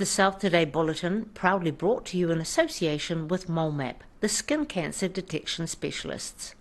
The South Today bulletin, proudly brought to you in association with MoleMap, the skin cancer detection specialists.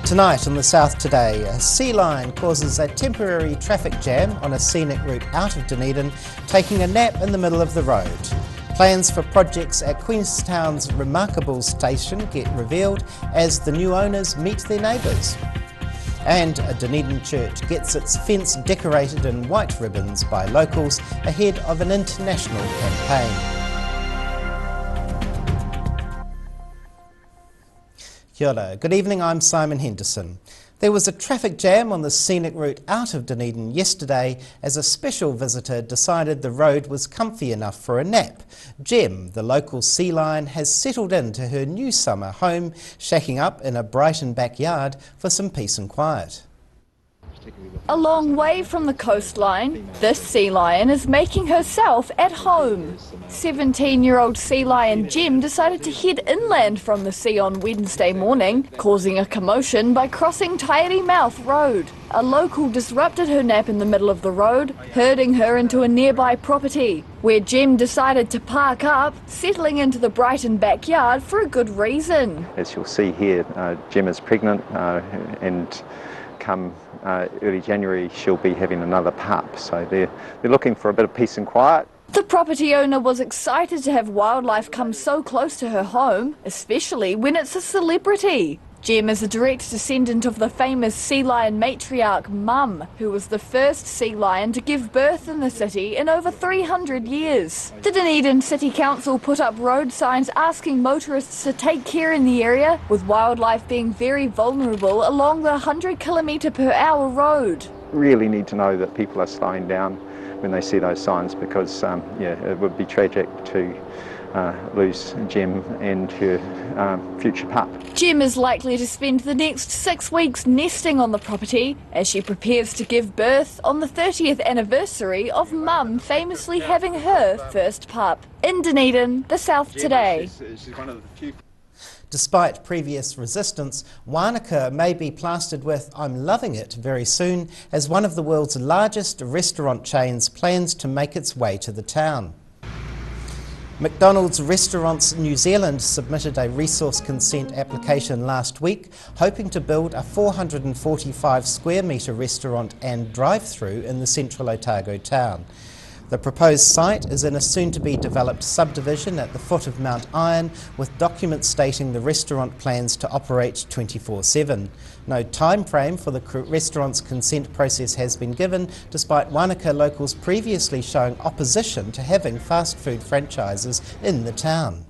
Tonight on the South Today, a sea lion causes a temporary traffic jam on a scenic route out of Dunedin, taking a nap in the middle of the road. Plans for projects at Queenstown's remarkable station get revealed as the new owners meet their neighbours. And a Dunedin church gets its fence decorated in white ribbons by locals ahead of an international campaign. Kia ora. Good evening, I'm Simon Henderson. There was a traffic jam on the scenic route out of Dunedin yesterday as a special visitor decided the road was comfy enough for a nap. Jem, the local sea lion, has settled into her new summer home, shacking up in a Brighton backyard for some peace and quiet. A long way from the coastline, this sea lion is making herself at home. 17-year-old sea lion Jem decided to head inland from the sea on Wednesday morning, causing a commotion by crossing Tidy Mouth Road. A local disrupted her nap in the middle of the road, herding her into a nearby property, where Jem decided to park up, settling into the Brighton backyard for a good reason. As you'll see here, Jem is pregnant and come early January she'll be having another pup, so they're looking for a bit of peace and quiet. The property owner was excited to have wildlife come so close to her home, especially when it's a celebrity. Jem is a direct descendant of the famous sea lion matriarch Mum, who was the first sea lion to give birth in the city in over 300 years. The Dunedin City Council put up road signs asking motorists to take care in the area, with wildlife being very vulnerable along the 100km/h road. Really need to know that people are slowing down when they see those signs, because it would be tragic to lose Jem and her future pup. Jem is likely to spend the next 6 weeks nesting on the property as she prepares to give birth on the 30th anniversary of Mum famously having her first pup. In Dunedin, the South Today. Despite previous resistance, Wānaka may be plastered with "I'm loving it" very soon as one of the world's largest restaurant chains plans to make its way to the town. McDonald's Restaurants New Zealand submitted a resource consent application last week, hoping to build a 445 square metre restaurant and drive-through in the central Otago town. The proposed site is in a soon-to-be developed subdivision at the foot of Mount Iron, with documents stating the restaurant plans to operate 24/7. No time frame for the restaurant's consent process has been given, despite Wānaka locals previously showing opposition to having fast food franchises in the town.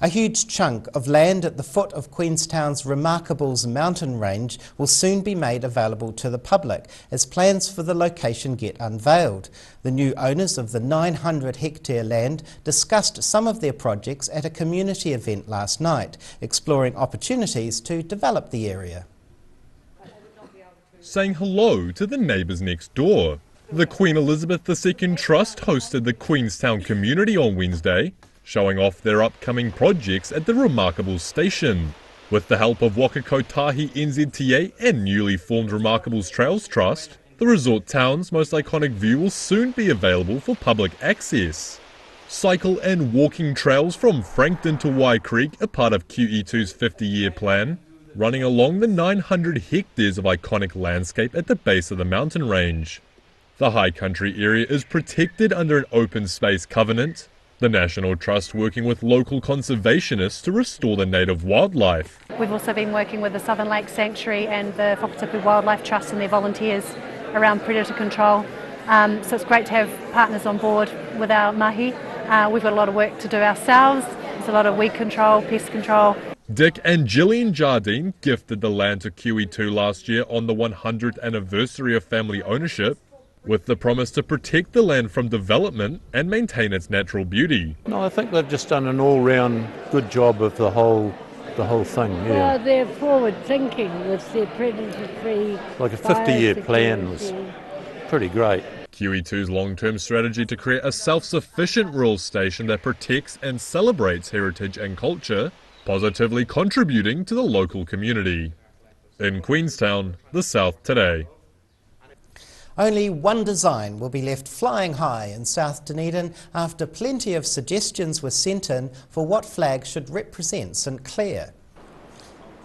A huge chunk of land at the foot of Queenstown's Remarkables mountain range will soon be made available to the public as plans for the location get unveiled. The new owners of the 900-hectare land discussed some of their projects at a community event last night, exploring opportunities to develop the area. Saying hello to the neighbours next door. The Queen Elizabeth II Trust hosted the Queenstown community on Wednesday, showing off their upcoming projects at the Remarkables station. With the help of Waka Kotahi NZTA and newly formed Remarkables Trails Trust, the resort town's most iconic view will soon be available for public access. Cycle and walking trails from Frankton to Wai Creek are part of QEII's 50-year plan, running along the 900 hectares of iconic landscape at the base of the mountain range. The high country area is protected under an open space covenant, the National Trust working with local conservationists to restore the native wildlife. We've also been working with the Southern Lake Sanctuary and the Whakatapu Wildlife Trust and their volunteers around predator control. So it's great to have partners on board with our mahi. We've got a lot of work to do ourselves. There's a lot of weed control, pest control. Dick and Gillian Jardine gifted the land to QE2 last year on the 100th anniversary of family ownership, with the promise to protect the land from development and maintain its natural beauty. No, I think they've just done an all-round good job of the whole thing, yeah. Well, they're forward-thinking with their predator-free... Like a 50-year plan was pretty great. QE2's long-term strategy to create a self-sufficient rural station that protects and celebrates heritage and culture, positively contributing to the local community. In Queenstown, the South Today. Only one design will be left flying high in South Dunedin after plenty of suggestions were sent in for what flag should represent St Clair.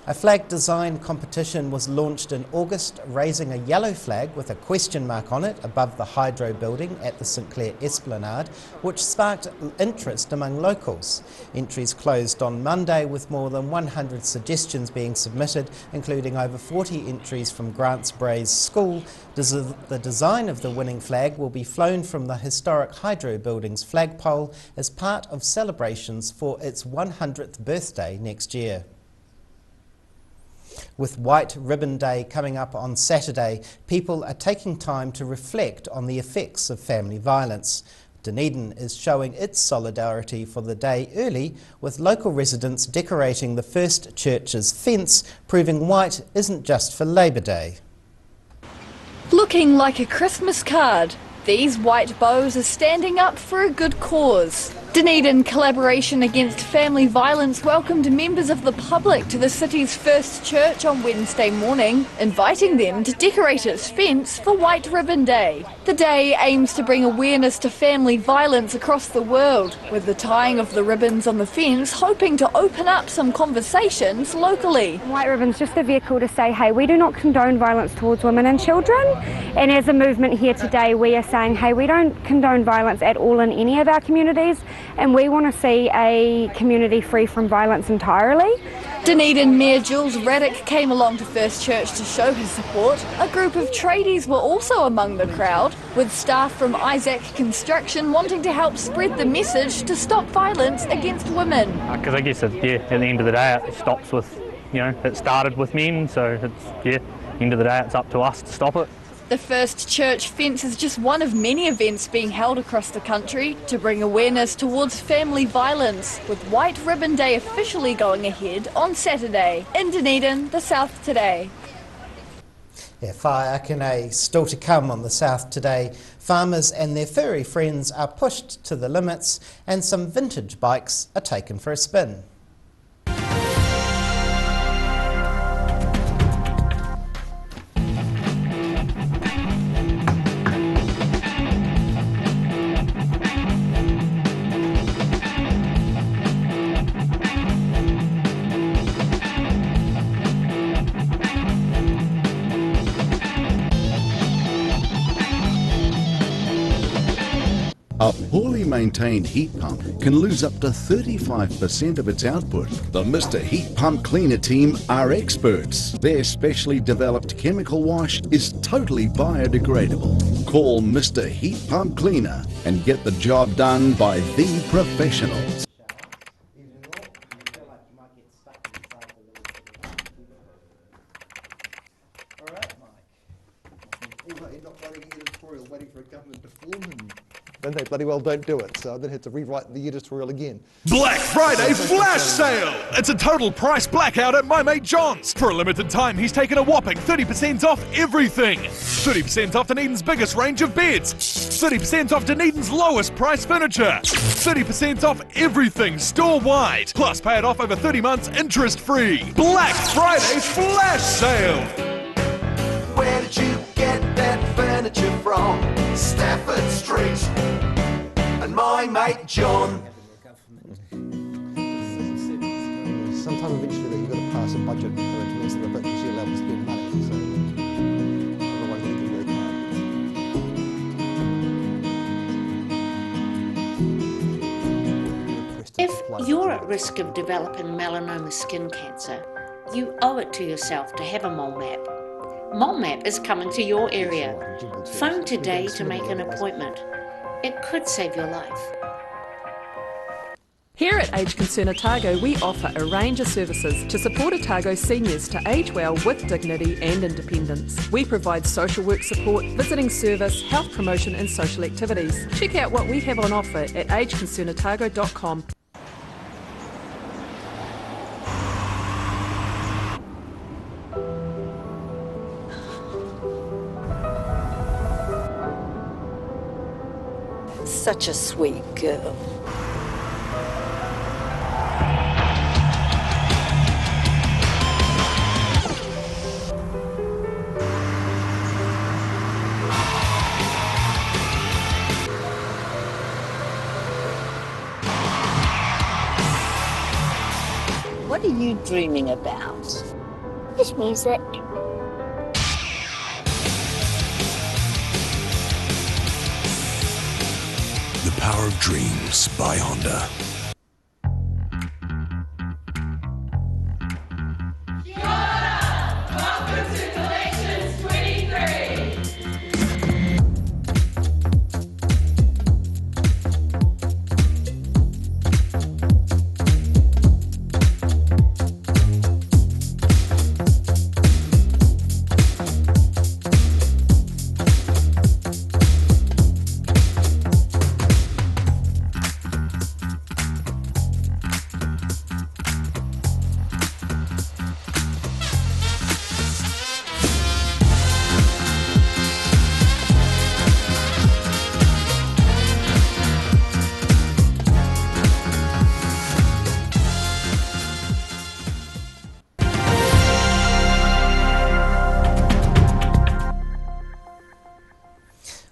A flag design competition was launched in August, raising a yellow flag with a question mark on it above the Hydro building at the St Clair Esplanade, which sparked interest among locals. Entries closed on Monday with more than 100 suggestions being submitted, including over 40 entries from Grants Bray's school. The design of the winning flag will be flown from the historic Hydro building's flagpole as part of celebrations for its 100th birthday next year. With White Ribbon Day coming up on Saturday, people are taking time to reflect on the effects of family violence. Dunedin is showing its solidarity for the day early, with local residents decorating the First Church's fence, proving white isn't just for Labour Day. Looking like a Christmas card, these white bows are standing up for a good cause. Dunedin Collaboration Against Family Violence welcomed members of the public to the city's First Church on Wednesday morning, inviting them to decorate its fence for White Ribbon Day. The day aims to bring awareness to family violence across the world, with the tying of the ribbons on the fence hoping to open up some conversations locally. White Ribbon's just a vehicle to say, hey, we do not condone violence towards women and children, and as a movement here today we are saying, hey, we don't condone violence at all in any of our communities, and we want to see a community free from violence entirely. Dunedin Mayor Jules Raddick came along to First Church to show his support. A group of tradies were also among the crowd, with staff from Isaac Construction wanting to help spread the message to stop violence against women. Because I guess, at the end of the day, it stops with, it started with men, so end of the day, it's up to us to stop it. The First Church fence is just one of many events being held across the country to bring awareness towards family violence, with White Ribbon Day officially going ahead on Saturday. In Dunedin, the South Today. Whaakinei still to come on the South Today. Farmers and their furry friends are pushed to the limits, and some vintage bikes are taken for a spin. A poorly maintained heat pump can lose up to 35% of its output. The Mr. Heat Pump Cleaner team are experts. Their specially developed chemical wash is totally biodegradable. Call Mr. Heat Pump Cleaner and get the job done by the professionals. Then they bloody well don't do it, so then had to rewrite the editorial again. Black Friday flash sale! It's a total price blackout at my mate John's. For a limited time, he's taken a whopping 30% off everything. 30% off Dunedin's biggest range of beds. 30% off Dunedin's lowest price furniture. 30% off everything store-wide. Plus pay it off over 30 months interest-free. Black Friday flash sale! Where did you get that furniture from? Stafford Street. And my mate John. Sometime eventually you've got to pass a budget for it to less than a bit because you're allowed to spend money. So otherwise you really can't. If you're at risk of developing melanoma skin cancer, you owe it to yourself to have a mole map. Mole Map is coming to your area. Phone today to make an appointment. It could save your life. Here at Age Concern Otago, we offer a range of services to support Otago seniors to age well with dignity and independence. We provide social work support, visiting service, health promotion and social activities. Check out what we have on offer at ageconcernotago.com. such a sweet girl. What are you dreaming about? Just music. The Power of Dreams by Honda.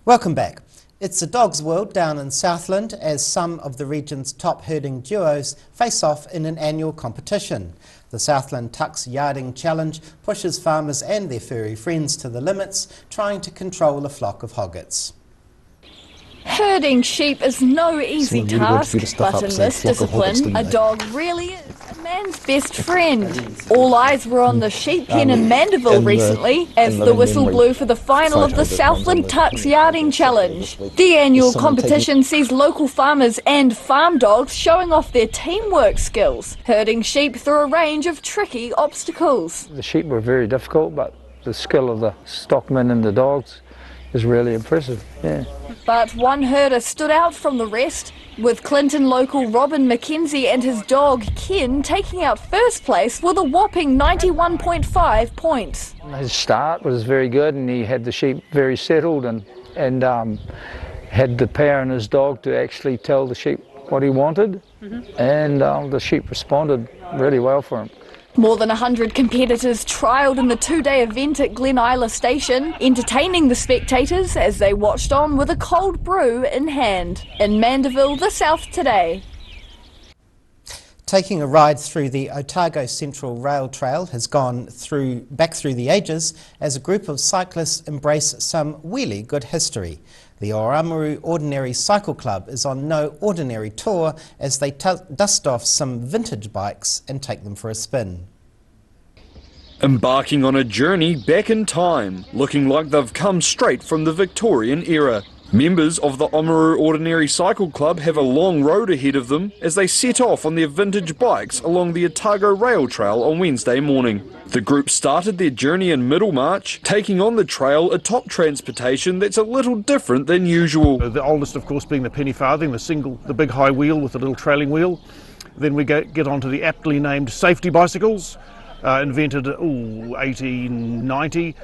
Welcome back. It's a dog's world down in Southland as some of the region's top herding duos face off in an annual competition. The Southland Tucks Yarding Challenge pushes farmers and their furry friends to the limits, trying to control a flock of hoggets. Herding sheep is no easy task, but in this discipline, a dog really is a man's best friend. All eyes were on the sheep pen in Mandeville recently as the whistle blew for the final of the Southland Tucks Yarding Challenge. The annual competition sees local farmers and farm dogs showing off their teamwork skills, herding sheep through a range of tricky obstacles. The sheep were very difficult, but the skill of the stockmen and the dogs is really impressive, yeah. But one herder stood out from the rest, with Clinton local Robin McKenzie and his dog Ken taking out first place with a whopping 91.5 points. His start was very good and he had the sheep very settled and had the power in his dog to actually tell the sheep what he wanted, and the sheep responded really well for him. More than 100 competitors trialled in the two-day event at Glen Isla Station, entertaining the spectators as they watched on with a cold brew in hand. In Mandeville, the South Today. Taking a ride through the Otago Central Rail Trail has gone back through the ages as a group of cyclists embrace some really good history. The Oamaru Ordinary Cycle Club is on no ordinary tour as they dust off some vintage bikes and take them for a spin. Embarking on a journey back in time, looking like they've come straight from the Victorian era. Members of the Oamaru Ordinary Cycle Club have a long road ahead of them as they set off on their vintage bikes along the Otago Rail Trail on Wednesday morning. The group started their journey in Middlemarch, taking on the trail atop transportation that's a little different than usual. The oldest, of course, being the penny farthing, the big high wheel with the little trailing wheel. Then we get onto the aptly named safety bicycles. Invented 1890,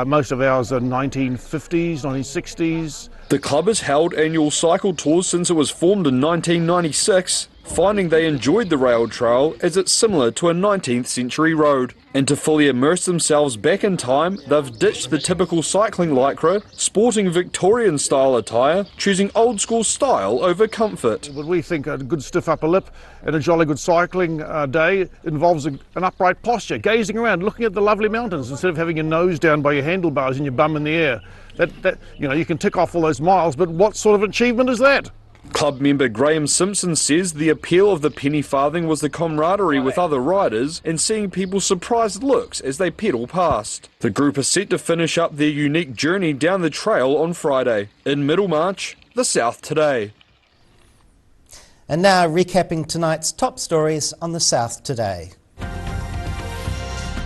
most of ours are 1950s, 1960s. The club has held annual cycle tours since it was formed in 1996, finding they enjoyed the rail trail as it's similar to a 19th century road. And to fully immerse themselves back in time, they've ditched the typical cycling lycra, sporting Victorian style attire, choosing old school style over comfort. But we think a good stiff upper lip and a jolly good cycling day involves an upright posture, gazing around, looking at the lovely mountains instead of having your nose down by your handlebars and your bum in the air. That you can tick off all those miles, but what sort of achievement is that? Club member Graham Simpson says the appeal of the penny farthing was the camaraderie with other riders and seeing people's surprised looks as they pedal past. The group is set to finish up their unique journey down the trail on Friday. In Middlemarch, the South Today. And now recapping tonight's top stories on the South Today.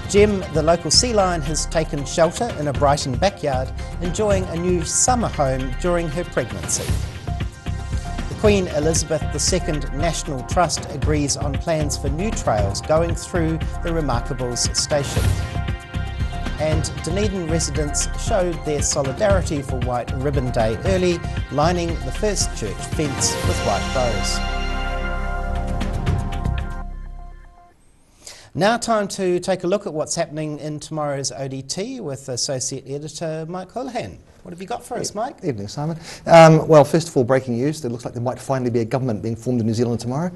Jem, the local sea lion, has taken shelter in a Brighton backyard, enjoying a new summer home during her pregnancy. Queen Elizabeth II National Trust agrees on plans for new trails going through the Remarkables station. And Dunedin residents showed their solidarity for White Ribbon Day early, lining the first church fence with white bows. Now time to take a look at what's happening in tomorrow's ODT with Associate Editor Mike Houlihan. What have you got for us, Mike? Evening, Simon. Well, first of all, breaking news. It looks like there might finally be a government being formed in New Zealand tomorrow.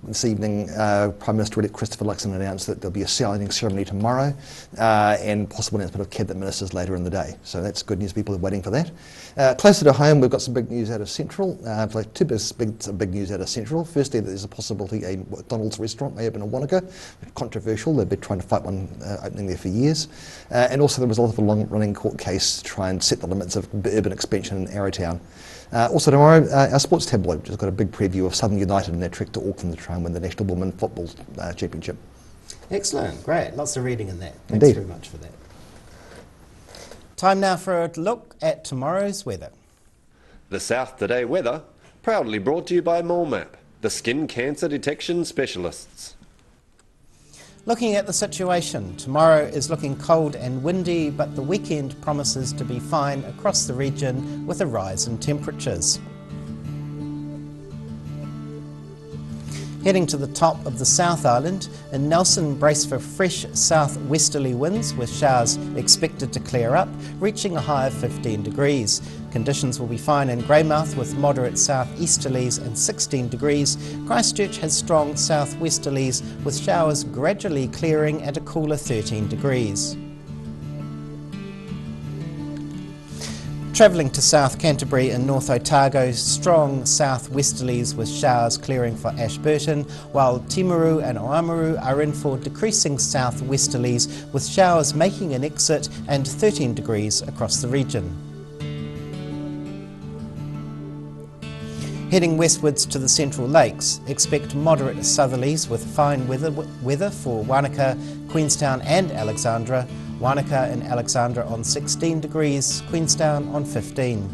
This evening, Prime Minister-elect Christopher Luxon announced that there'll be a signing ceremony tomorrow and possible announcement of cabinet ministers later in the day. So that's good news. People are waiting for that. Closer to home, we've got some big news out of Central. Like two big news out of Central. Firstly, there's a possibility a McDonald's restaurant may open in Wanaka. Controversial. They've been trying to fight one opening there for years. And also the result of a long-running court case to try and set the limits of urban expansion in Arrowtown. Also tomorrow, our sports tabloid, which has got a big preview of Southern United and their trek to Auckland to try and win the National Women Football Championship. Excellent, great. Lots of reading in that. Thanks Indeed. very much for that. Time now for a look at tomorrow's weather. The South Today weather, proudly brought to you by MoleMap, the skin cancer detection specialists. Looking at the situation, tomorrow is looking cold and windy, but the weekend promises to be fine across the region with a rise in temperatures. Heading to the top of the South Island, in Nelson brace for fresh south-westerly winds with showers expected to clear up, reaching a high of 15 degrees. Conditions will be fine in Greymouth with moderate south-easterlies and 16 degrees. Christchurch has strong south-westerlies with showers gradually clearing at a cooler 13 degrees. Travelling to South Canterbury and North Otago, strong south-westerlies with showers clearing for Ashburton, while Timaru and Oamaru are in for decreasing south-westerlies with showers making an exit and 13 degrees across the region. Heading westwards to the Central Lakes, expect moderate southerlies with fine weather for Wanaka, Queenstown and Alexandra. Wanaka and Alexandra on 16 degrees, Queenstown on 15.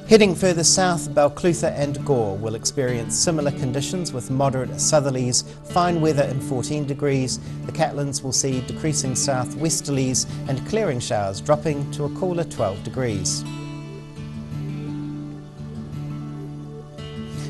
Heading further south, Balclutha and Gore will experience similar conditions with moderate southerlies, fine weather in 14 degrees. The Catlins will see decreasing south-westerlies and clearing showers dropping to a cooler 12 degrees.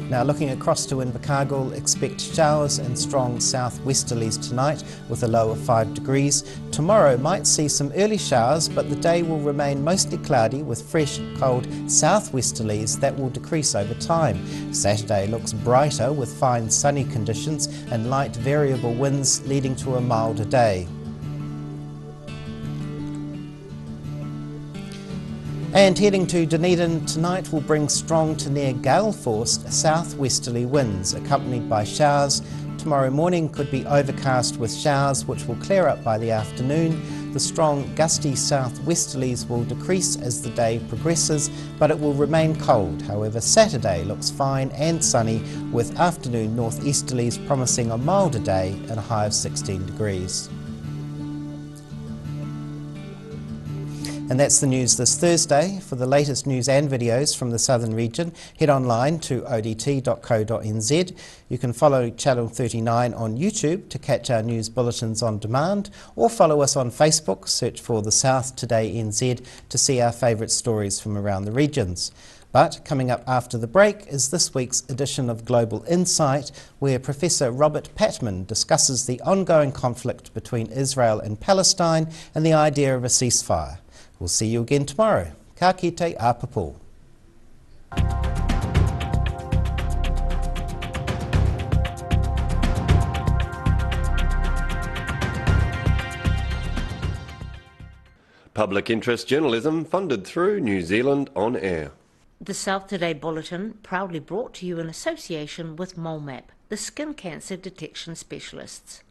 Now looking across to Invercargill, expect showers and strong south-westerlies tonight with a low of 5 degrees. Tomorrow might see some early showers, but the day will remain mostly cloudy with fresh, cold south-westerlies that will decrease over time. Saturday looks brighter with fine sunny conditions and light variable winds leading to a milder day. And heading to Dunedin tonight will bring strong to near gale-force south-westerly winds accompanied by showers. Tomorrow morning could be overcast with showers which will clear up by the afternoon. The strong gusty south-westerlies will decrease as the day progresses, but it will remain cold. However, Saturday looks fine and sunny with afternoon northeasterlies promising a milder day and a high of 16 degrees. And that's the news this Thursday. For the latest news and videos from the southern region, head online to odt.co.nz. You can follow Channel 39 on YouTube to catch our news bulletins on demand, or follow us on Facebook, search for The South Today NZ to see our favourite stories from around the regions. But coming up after the break is this week's edition of Global Insight, where Professor Robert Patman discusses the ongoing conflict between Israel and Palestine and the idea of a ceasefire. We'll see you again tomorrow. Ka kite a papu. Public interest journalism funded through New Zealand On Air. The South Today Bulletin, proudly brought to you in association with MoleMap, the skin cancer detection specialists.